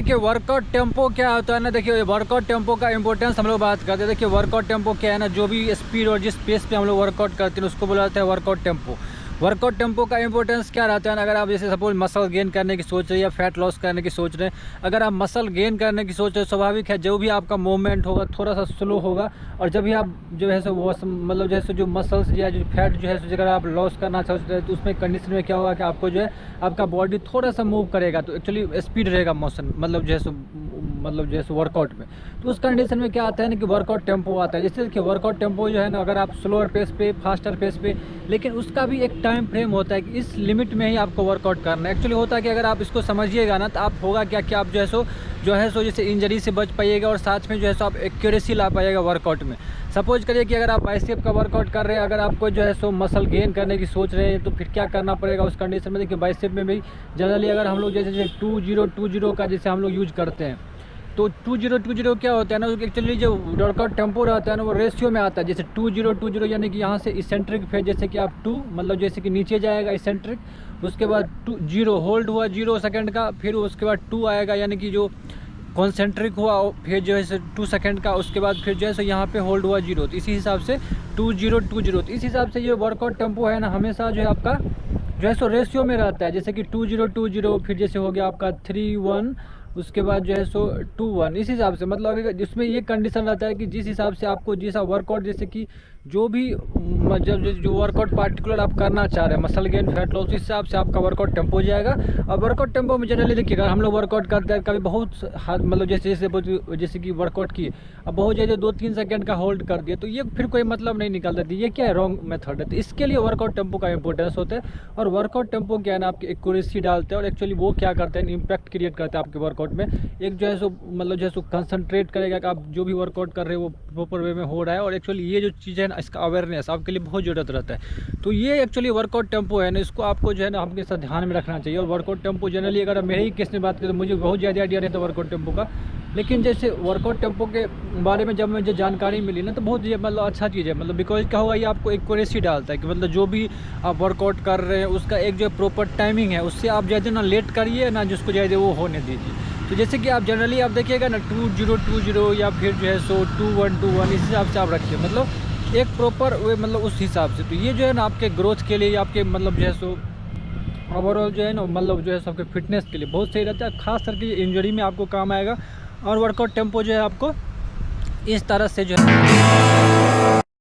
देखिए workout tempo क्या होता है ना, देखिए वर्कआउट टेम्पो का इंपॉर्टेंस हम लोग बात करते हैं। देखिए वर्कआउट टेम्पो क्या है ना, जो भी स्पीड और जिस पेस पे हम लोग वर्कआउट करते हैं उसको बोला जाता है वर्कआउट टेम्पो। वर्कआउट टेम्पो का इंपॉर्टेंस क्या रहता है ना, अगर आप जैसे सपोज मसल गेन करने की सोच रहे हैं या फैट लॉस करने की सोच रहे हैं, अगर आप मसल गेन करने की सोच रहे हैं, स्वाभाविक है जो भी आपका मूवमेंट होगा थोड़ा सा स्लो होगा, और जब भी आप जो है सो वो मतलब जैसे जो मसल्स या जो फैट जो है सो अगर आप लॉस करना चाहते हैं तो उसमें कंडीशन में क्या होगा कि आपको जो है आपका बॉडी थोड़ा सा मूव करेगा तो एक्चुअली स्पीड रहेगा मोशन, मतलब जैसे वर्कआउट में। तो उस कंडीशन में क्या आता है ना कि वर्कआउट टेम्पो आता है। जैसे कि वर्कआउट टेम्पो जो है ना, अगर आप स्लोअर पेस पे फास्टर पेस पे, लेकिन उसका भी एक टाइम फ्रेम होता है कि इस लिमिट में ही आपको वर्कआउट करना है। एक्चुअली होता है कि अगर आप इसको समझिएगा ना तो आप होगा क्या कि आप जो है सो जैसे इंजरी से बच पाइएगा और साथ में जो है सो आप एक्यूरेसी ला पाइएगा वर्कआउट में। सपोज करिए कि अगर आप बाइसेप का वर्कआउट कर रहे हैं, अगर आपको जो है सो मसल गेन करने की सोच रहे हैं तो फिर क्या करना पड़ेगा उस कंडीशन में। देखिए बाइसेप में भी जनरली अगर हम लोग जैसे 2020 का जैसे हम लोग यूज करते हैं, तो 2020 क्या होता है ना, एक्चुअली जो वर्कआउट टेम्पो रहता है ना वो रेशियो में आता है। जैसे 2020 यानी कि यहाँ से इसेंट्रिक फेज, जैसे कि आप 2 मतलब जैसे कि नीचे जाएगा इसेंट्रिक, उसके बाद 0 होल्ड हुआ 0 सेकंड का, फिर उसके बाद 2 आएगा यानी कि जो कॉन्सेंट्रिक हुआ फिर जो है 2 सेकंड का, उसके बाद फिर जो है यहाँ पे होल्ड हुआ 0। तो इसी हिसाब से 2020, तो इस हिसाब से ये वर्कआउट टेम्पो है ना हमेशा जो है आपका जो है सो रेशियो में रहता है। जैसे कि 2020 फिर जैसे हो गया आपका 3-1, उसके बाद जो है सो 2-1, इस हिसाब से। मतलब अगर जिसमें ये कंडीशन रहता है कि जिस हिसाब से आपको जैसा वर्कआउट, जैसे कि जो भी जो वर्कआउट पार्टिकुलर आप करना चाह रहे हैं, मसल गेन फैट लॉस, इस हिसाब से आपका वर्कआउट टेम्पो जाएगा। और वर्कआउट टेम्पो में जनरली देखिए अगर हम लोग वर्कआउट करते हैं कभी बहुत मतलब जैसे कि वर्कआउट किए अब बहुत ज़्यादा 2-3 सेकंड का होल्ड कर दिए तो ये फिर कोई मतलब नहीं निकल देती, ये क्या है रॉन्ग मेथड है। तो इसके लिए वर्कआउट टेम्पो का इंपॉर्टेंस होता है। और वर्कआउट टेम्पो क्या है ना, आपकी एक्यूरेसी डालते हैं और एक्चुअली वो क्या करते हैं, इम्पैक्ट क्रिएट करते हैं आपके वर्कआउट में। एक जो है सो मतलब जो है सो कंसंट्रेट करेगा कि आप जो भी वर्कआउट कर रहे हैं वो प्रॉपर वे में हो रहा है। और एक्चुअली ये जो चीज़ है ना, इसका अवेयरनेस आपके लिए बहुत ज़रूरत रहता है। तो ये एक्चुअली वर्कआउट टेम्पो है ना, इसको आपको जो है ना आपके साथ ध्यान में रखना चाहिए। और वर्कआउट टेम्पो जनरली अगर मेरे ही केस में बात करें तो मुझे बहुत ज़्यादा आइडिया रहता है वर्कआउट टेम्पो का, लेकिन जैसे वर्कआउट टेम्पो के बारे में जब मुझे जानकारी मिली ना तो बहुत ये मतलब अच्छा चीज़ है। मतलब बिकॉज क्या होगा, ये आपको एक्यूरेसी डालता है कि मतलब जो भी आप वर्कआउट कर रहे हैं उसका एक जो प्रॉपर टाइमिंग है, उससे आप ज़्यादा ना लेट करिए ना जिसको ज़्यादा वो होने दीजिए। तो जैसे कि आप जनरली आप देखिएगा ना 2020 या फिर जो है सो 2121, इस हिसाब से आप रखिए, मतलब एक प्रॉपर वे मतलब उस हिसाब से। तो ये जो है ना आपके ग्रोथ के लिए, आपके मतलब जो है सो ओवरऑल जो है ना मतलब जो है सबके फिटनेस के लिए बहुत सही रहता है, खास करके इंजरी में आपको काम आएगा। और वर्कआउट टेम्पो जो है आपको इस तरह से जो है